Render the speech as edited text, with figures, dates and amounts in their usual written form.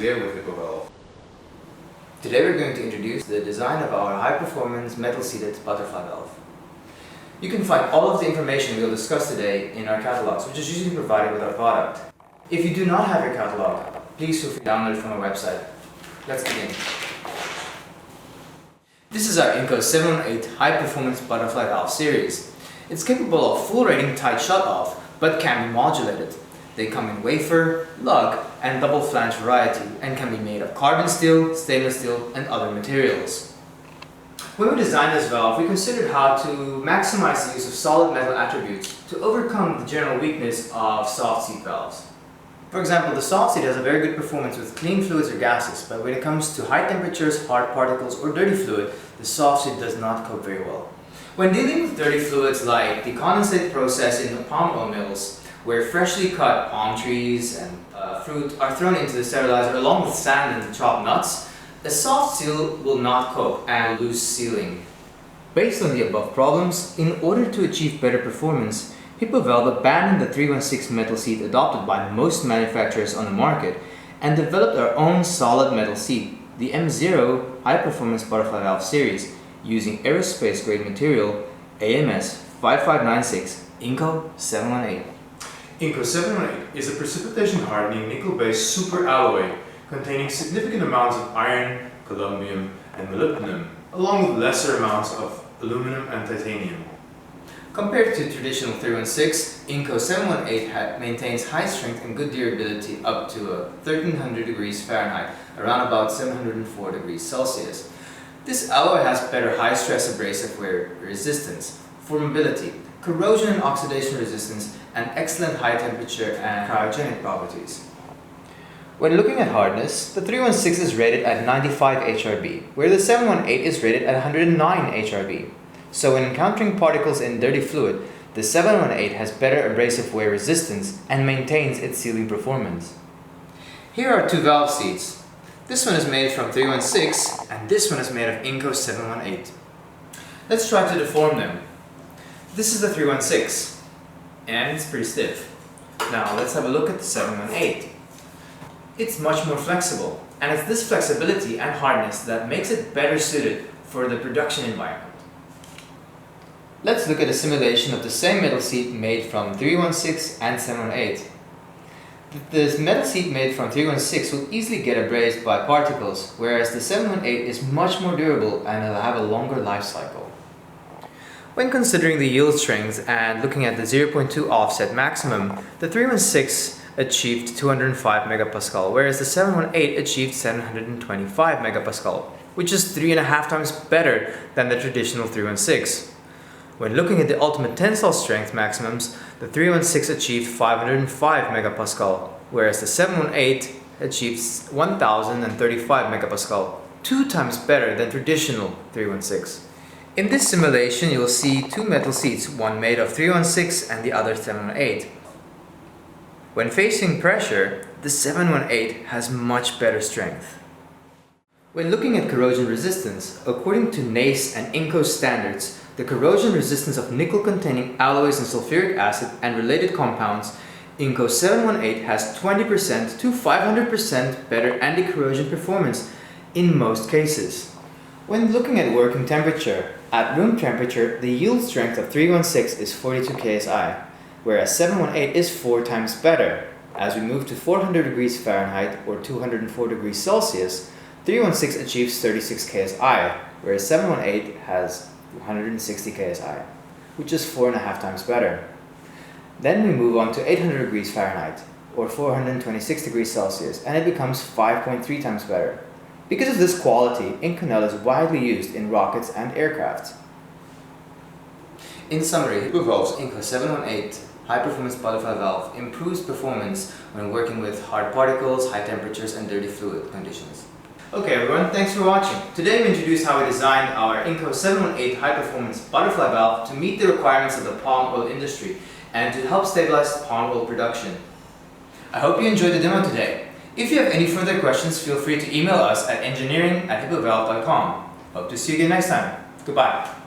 severe with HIPPOVALVE. Today we're going to introduce the design of our high-performance metal-seated butterfly valve. You can find all of the information we'll discuss today in our catalogs, which is usually provided with our product. If you do not have your catalog, please feel free to download it from our website. Let's begin. This is our Inconel 718 high-performance butterfly valve series. It's capable of full rating tight shut-off, but can be modulated. They come in wafer, lug, and double flange variety and can be made of carbon steel, stainless steel, and other materials. When we designed this valve, we considered how to maximize the use of solid metal attributes to overcome the general weakness of soft seat valves. For example, the soft seat has a very good performance with clean fluids or gases, but when it comes to high temperatures, hard particles, or dirty fluid, the soft seat does not cope very well. When dealing with dirty fluids like the condensate process in the palm oil mills, where freshly cut palm trees and fruit are thrown into the sterilizer along with sand and chopped nuts, the soft seal will not cope and lose sealing. Based on the above problems, in order to achieve better performance, HIPPOVALVE abandoned the 316 metal seat adopted by most manufacturers on the market and developed our own solid metal seat, the M0 high-performance butterfly valve series, using aerospace-grade material AMS 5596 Inconel 718. Inconel 718 is a precipitation-hardening nickel-based super alloy containing significant amounts of iron, columbium, and molybdenum, along with lesser amounts of aluminum and titanium. Compared to traditional 316, Inconel 718 maintains high strength and good durability up to 1300 degrees Fahrenheit, around about 704 degrees Celsius. This alloy has better high-stress abrasive wear resistance, formability, corrosion and oxidation resistance, and excellent high temperature and cryogenic properties. When looking at hardness, the 316 is rated at 95 HRB, where the 718 is rated at 109 HRB. So when encountering particles in dirty fluid, the 718 has better abrasive wear resistance and maintains its sealing performance. Here are two valve seats. This one is made from 316 and this one is made of Inconel 718. Let's try to deform them. This is the 316 and it's pretty stiff. Now let's have a look at the 718. It's much more flexible, and it's this flexibility and hardness that makes it better suited for the production environment. Let's look at a simulation of the same metal seat made from 316 and 718. This metal seat made from 316 will easily get abrased by particles, whereas the 718 is much more durable and will have a longer life cycle. When considering the yield strength and looking at the 0.2 offset maximum, the 316 achieved 205 megapascal, whereas the 718 achieved 725 megapascal, which is 3.5 times better than the traditional 316. When looking at the ultimate tensile strength maximums, the 316 achieved 505 megapascal, whereas the 718 achieved 1035 megapascal, 2 times better than traditional 316. In this simulation, you will see two metal seats, one made of 316 and the other 718. When facing pressure, the 718 has much better strength. When looking at corrosion resistance, according to NACE and Inco standards, the corrosion resistance of nickel-containing alloys and sulfuric acid and related compounds, Inconel 718 has 20% to 500% better anti-corrosion performance in most cases. When looking at working temperature, at room temperature, the yield strength of 316 is 42 ksi. Whereas 718 is 4 times better. As we move to 400 degrees Fahrenheit or 204 degrees Celsius, 316 achieves 36 ksi, whereas 718 has 160 ksi, which is 4.5 times better. Then we move on to 800 degrees Fahrenheit or 426 degrees Celsius, and it becomes 5.3 times better. Because of this quality, Inconel is widely used in rockets and aircraft. In summary, HIPPOVALVE's Inconel 718 high-performance butterfly valve improves performance when working with hard particles, high temperatures, and dirty fluid conditions. Okay everyone, thanks for watching. Today we introduced how we designed our Inconel 718 high-performance butterfly valve to meet the requirements of the palm oil industry and to help stabilize palm oil production. I hope you enjoyed the demo today. If you have any further questions, feel free to email us at engineering@hippovalve.com. Hope to see you again next time. Goodbye.